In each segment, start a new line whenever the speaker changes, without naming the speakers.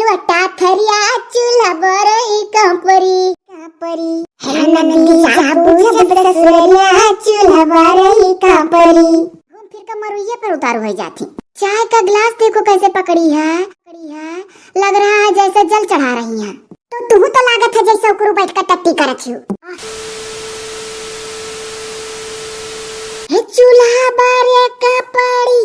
लुटा थरिया चूल्हा बरई कापरी कापरी है नंदी जाबू जब ससुरिया चूल्हा बरई कापरी। घूम फिर कर मरुइये पर उतारू हो जाती। चाय का गिलास देखो कैसे पकड़ी है लग रहा है जैसे जल चढ़ा रही है। तो तू तो लागत है जैसे ऊपर बैठ कर टट्टी करत हो। हे चूल्हा बारे कापड़ी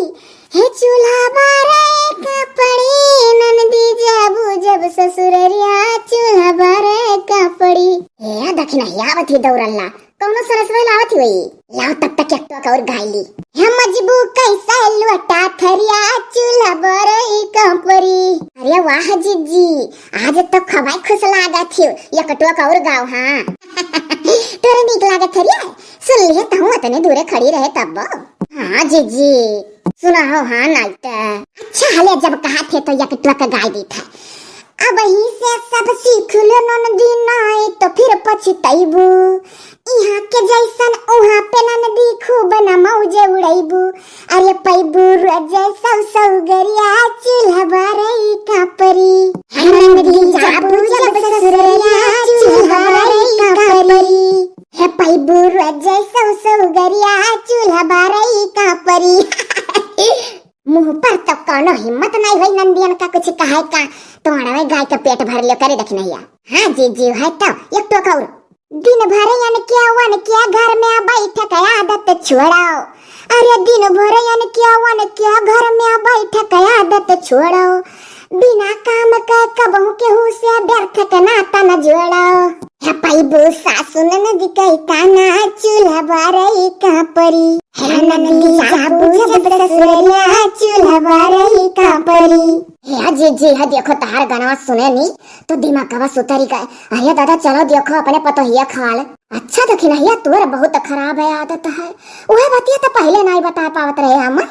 हे चूल्हा बारे कापड़ी नंदी जाबू जब ससुरिया चूल्हा बारे कापड़ी। हे दखिना यावत ही दौड़ल्ला कौनो सरसवे लावत हुई लाव तब तक एक तो और गायली हे मजबू कैसा लुटा थरिया चूल्हा बरई कापरी। अरे वाह जीजी आज तो खबाई खुश लागत थी ये कटुआ का और गाव। हाँ तोरे नीक लागत थरिया सुन लिए तो हूँ इतने दूरे खड़ी रहे तब। हाँ जीजी सुना हो। हाँ नाइट अच्छा हाले जब कहा थे तो ये कटुआ का गाय दी था। अब ही से सब सीख लो ननदी नाई तो फिर पछतैबू यहाँ के जैसन उहाँ पे ननदी खूब न मौजे उड़ैबू। अरे पैबू रोजे सौ गरिया चूल्हा बरई कापरी ननदी जाबू जब ससुरिया चूल्हा बरई कापरी। हे पैबू रोजे सौ गरिया चूल्हा बरई कापरी। मुंह पर तो कोनो हिम्मत नहीं हुई नंदियन का कुछ कहे का तो अड़वे गाय का पेट भर लियो करे देख नहीं। हाँ जी है तो एक तो कौर दिन भर यान क्या घर में बैठ के आदत छोड़ाओ। अरे दिन भर यान क्या घर में बैठ के आदत छोड़ाओ। बिना काम के कबहू केहू से व्यर्थ के नाता न जोड़ाओ। हे पैबू सासु ननदी कई ताना चूल्हा बरई कापरी है ननदी जाबू जब ससुरिया चूल्हा बरई कापरी। हे जी है देखो तार गाना सुने नी तो दिमाग का सुतरी का। अरे दादा चलो देखो अपने पतोहिया खाल। अच्छा तो खिलहिया तोर बहुत खराब है आदत है वह बतिया तो पहले नहीं बता पावत रहे हम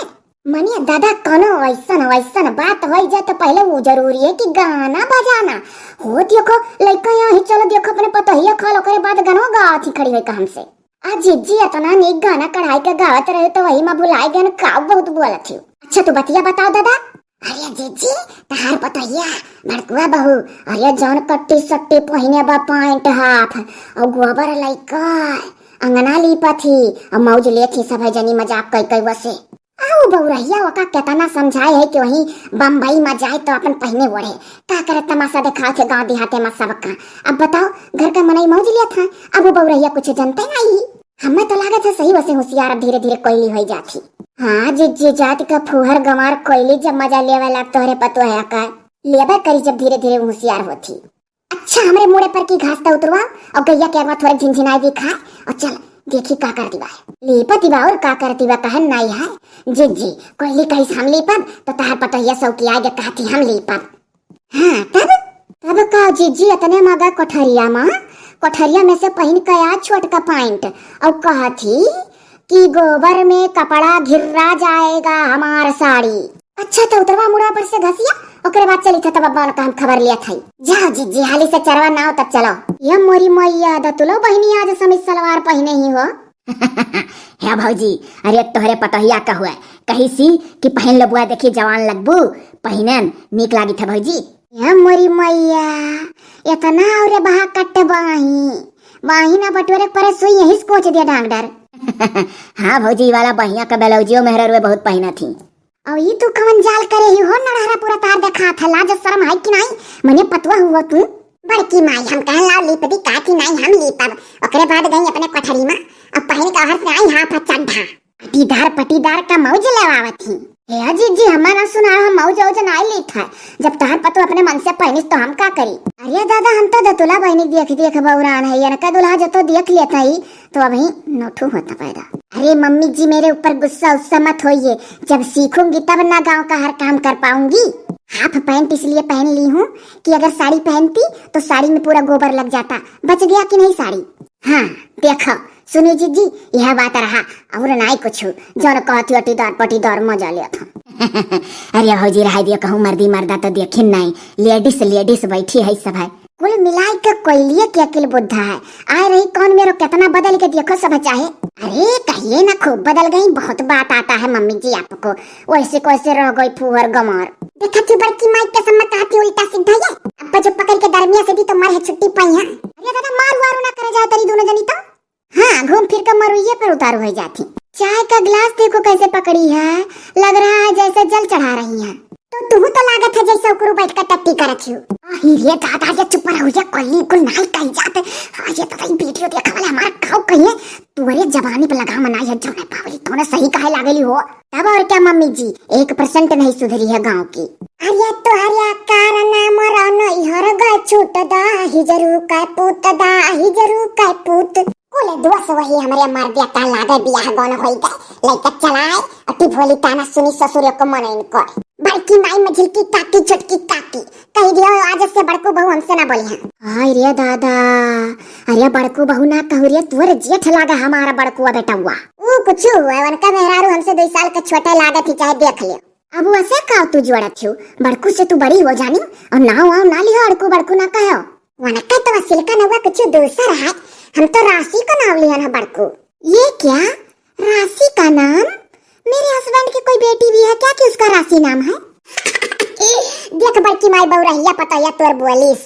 मनिया दादा कोनो वैसन बात हो जाए तो पहले वो जरूरी है कि गाना बजाना हो। देखो लड़का यहाँ ही चलो देखो अपने पतोहिया खाल ओकरे बाद गाना गावत ही खड़ी हुई का हमसे। आज जी इतना नीक गाना कढ़ाई के गावत रहे तो वही में भुलाई गए का बहुत बोलत थी। अच्छा तू बतिया बताओ दादा। अरे जीजी तहार पतोहिया बड़कुआ बहू अरे जौन कट्टी सट्टी पहिने बा पैंट हाफ और गोबर लइका अंगना लीपा थी और मौज ले थी सब जनी मजाक कई वसे आओ बहुरहिया वका केतना समझाए है कि वही बम्बई में जाए तो अपन पहने ओढ़े का करे तमाशा दिखा थे गांव देहाते में सबका। अब बताओ घर का मनई मौज लिया था अब वो बहुरहिया कुछ जनते नहीं। हमें तो लागत है सही वैसे होशियार धीरे धीरे कोयली हो जाती। हाँ जी जाति का फुहर गंवार कोयली जब मजा लेवे लग तोहरे पतो है का लेवे करी जब धीरे धीरे होशियार होती। अच्छा हमरे मुड़े पर की घास तो उतरवा और गैया के अगवा थोड़े झिनझिनाई भी खा और चल देखी का कर दिवा लीपत दिवा और का कर दिवा कहन नहीं है। जी कोयली कहीं हम लीपब तो तहार पतोहिया सौ की आगे कहती हम लीपब। हाँ तब का जी इतने मगा कोठरिया में से पहन कया छोट का पैंट और कहा थी कि गोबर में कपड़ा घिर्रा जाएगा हमार साड़ी। अच्छा तो उतरवा मुड़ा पर से घसिया ओकरे बाद चली था तब अब्बा का हम खबर लिया था। जाओ जी हाली से चरवा ना हो तब चलो। ये मोरी मैया दतुलो बहनी आज समीज सलवार पहने ही हो। है भौजी अरे तोहरे पतोहिया का हुआ कही सी कि पहन लो बुआ देखी जवान लगबू पहनन नीक लागी था भौजी। ये मोरी मैया इतना और बहा कट बाही ना बटोरे पर सुई यही कोच दिया डांगडर। हाँ भौजी वाला बहिया का ब्लाउजियो मेहर बहुत पहना थी। और ये तू कवन जाल करे ही हो नड़हरा पूरा तार देखा था लाज शर्म है कि नहीं मने पतवा हुआ तू बड़की माई हम कहन लाव लीपदी का कि नहीं हम लीपब ओकरे बाद गई अपने कोठरी में अब पहन के हर से आई हाथ चढ़ा पटीदार का मौज लेवावत थी। हे जी हमारा सुना हम मौज नहीं ली था जब तहर पतो अपने मन से पहनिस तो हम का करी। अरे दादा हम तो दतुला बहनी देख बौरान है या का दुल्हा जो तो देख लेता ही तो अभी नोठू होता पैदा। अरे मम्मी जी मेरे ऊपर गुस्सा उस्सा मत होइए जब सीखूंगी तब ना गांव का हर काम कर पाऊंगी। हाफ पैंट इसलिए पहन ली हूँ कि अगर साड़ी पहनती तो साड़ी में पूरा गोबर लग जाता। बच गया कि नहीं साड़ी। हाँ देखो सुनो जी यह बात रहा और नहीं कुछ जो कहती पटीदार मजा लिया था। अरे हो जी रहा दिया कहूँ मर्दा तो देखी नहीं लेडीज बैठी है सब है कुल मिलाई के कोयलिए के अकिल बुद्धा है। आए रही कौन मेरो कितना बदल के देखो सब चाहे। अरे कहिए ना खूब बदल गई बहुत बात आता है मम्मी जी आपको वैसे कैसे रह गई फुहर गमार। देखा थी बड़की माई के सम्मा कहा जाती उल्टा सीधा ये। अब जो पकड़ के दरमिया से दी तो मर है छुट्टी पाई है। अरे दादा मार वारू ना करे जाओ तरी दोनों जनी तो। हाँ घूम फिर कर मरू ये पर उतारू हो जाती। चाय का गिलास देखो कैसे पकड़ी है, लग रहा है जैसे जल चढ़ा रही है। तो तू तो लागत है जैसे ऊपर बैठ कर टट्टी कर रखी हो। ये दादा ये चुप रहो ये कोई कुल नहीं कही जाते। हाँ ये तो वीडियो देखा वाला हमारा खाओ कहिए तुम्हारे जवानी पे लगा मना है जो है पावली तूने सही कहे लागली हो। तब और क्या मम्मी जी 1% नहीं सुधरी है गांव की। अरे तो हरिया कारना मरन इहर गए छूट दा ही जरूर का पूत दा ही जरूर का पूत कोले दोस वही हमरे मर दिया का लागे बियाह गन होई गए लइका चलाए अति भोली ताना सुनी ससुर को मन इनको बड़की माई में झिलकी काकी छोटकी काकी कह दियो आज से बड़को बहू हमसे ना बोली है। हाय रे दादा अरे बड़को बहू ना कहू रे तोर जेठ लागा हमारा बड़कुआ बेटा हुआ ऊ कुछ हुआ उनका मेहरारू हमसे 2 साल का छोटा लागत ही चाहे देख लियो। अब वैसे का तू जोड़ा थियो बड़कू से तू बड़ी हो जानी और नाव आओ ना लियो अड़कू बड़कू ना कहो वनका तो सिल्का नवा कुछ दूसरा है। हम तो राशि का नाम लिया ना बड़कू। ये क्या राशि का नाम? मेरे हस्बैंड की कोई बेटी भी है क्या कि उसका राशि नाम है? देख बड़की माई बहु रहिया पता या तोर बोलिस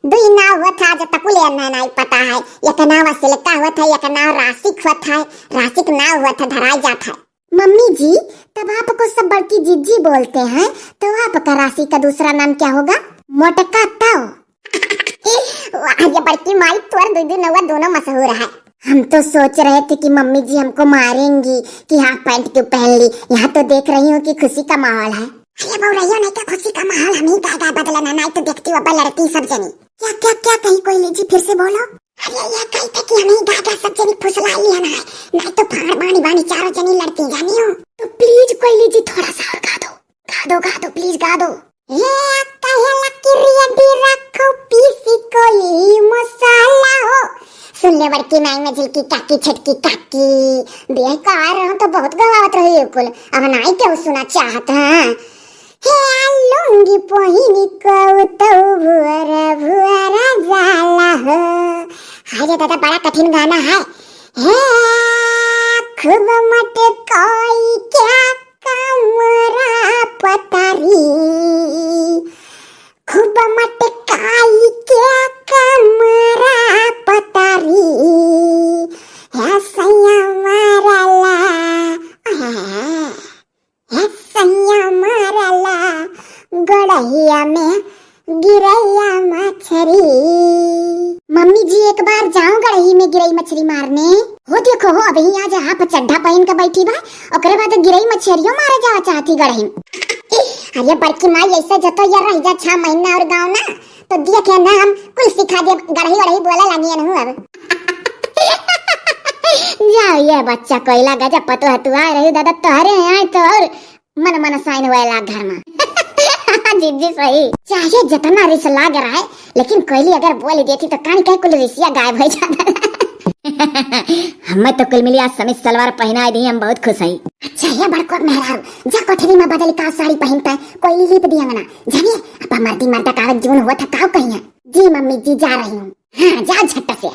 दुई नाव हुआ था जब तक ले ना नहीं पता है एक नाव सिल्का हुआ था एक नाव राशिक हुआ था राशिक नाव हुआ था धराई जाता है। मम्मी जी तब आपको सब बड़की जीजी बोलते हैं तो आपका राशि का दूसरा नाम क्या होगा? मोटका ताऊ। ये बड़की माई तोर दुई नवा दोनों मशहूर है। हम तो सोच रहे थे कि मम्मी जी हमको मारेंगी कि हाफ पैंट क्यों पहन ली। यहाँ तो देख रही हूँ कि खुशी का माहौल है। अरे बोल रही हो नहीं क्या खुशी का माहौल हम ही गागा बदलना नहीं तो देखती हूँ अब लड़ती सब जनी। क्या क्या क्या कही कोई लीजी फिर से बोलो। अरे ये कही थे कि हम ही गागा सब जनी फुसला लिया ना नहीं तो फाड़ बानी बानी चारों जनी लड़ती जानी हो। तो प्लीज कोई लीजी थोड़ा सा और गा दो गा दो प्लीज गा दो। मसाला हो सुन ले बड़की माई में झिलकी काकी छटकी काकी बेकार रहो तो बहुत गवावत रही कुल अब नाई क्यों सुना चाहत है। हे लुंगी पहिनी को तो भुअरा भुअरा जाला हो। हाय ये दादा बड़ा कठिन गाना है। हे खूब मटे कोई क्या कमरा पतारी खूब मटकाई क्या कमरा पतारी है सैया मारला है सैया मारला गड़हिया में गिरैया मछरी। मम्मी जी एक बार जाऊं गड़ही में गिरई मछली मारने। हो देखो हो अभी आज हाफ चड्ढा पहन के बैठी बा ओकरे बाद गिरई मछलियों मारे जावा चाहती गड़ही। अरे बड़की माई ऐसा जतो या रह जा 6 महीना और गाँव ना तो देखे ना हम कुल सिखा दे गड़ही वड़ही बोला लगी न अब। जाओ ये बच्चा कोयला गजब पतो है तू आ रही दादा तोहरे यहाँ तो और मन मन साइन हुआ घर में। जी सही चाहे जितना रिस लाग रहा है लेकिन कोयली अगर बोल देती तो कान कह कुल रिसिया गायब हो जाता। हमें तो कुल मिली आज समित सलवार पहना दी हम बहुत खुश है। अच्छा ये बड़को मेहरारू जा कोठरी में बदल का साड़ी पहनता है कोयली लिप दिया ना जानिए अपा मर्दी मर्दा कागज जीवन हुआ था काव कहीं। जी मम्मी जी जा रही हूँ। हाँ जा झट से।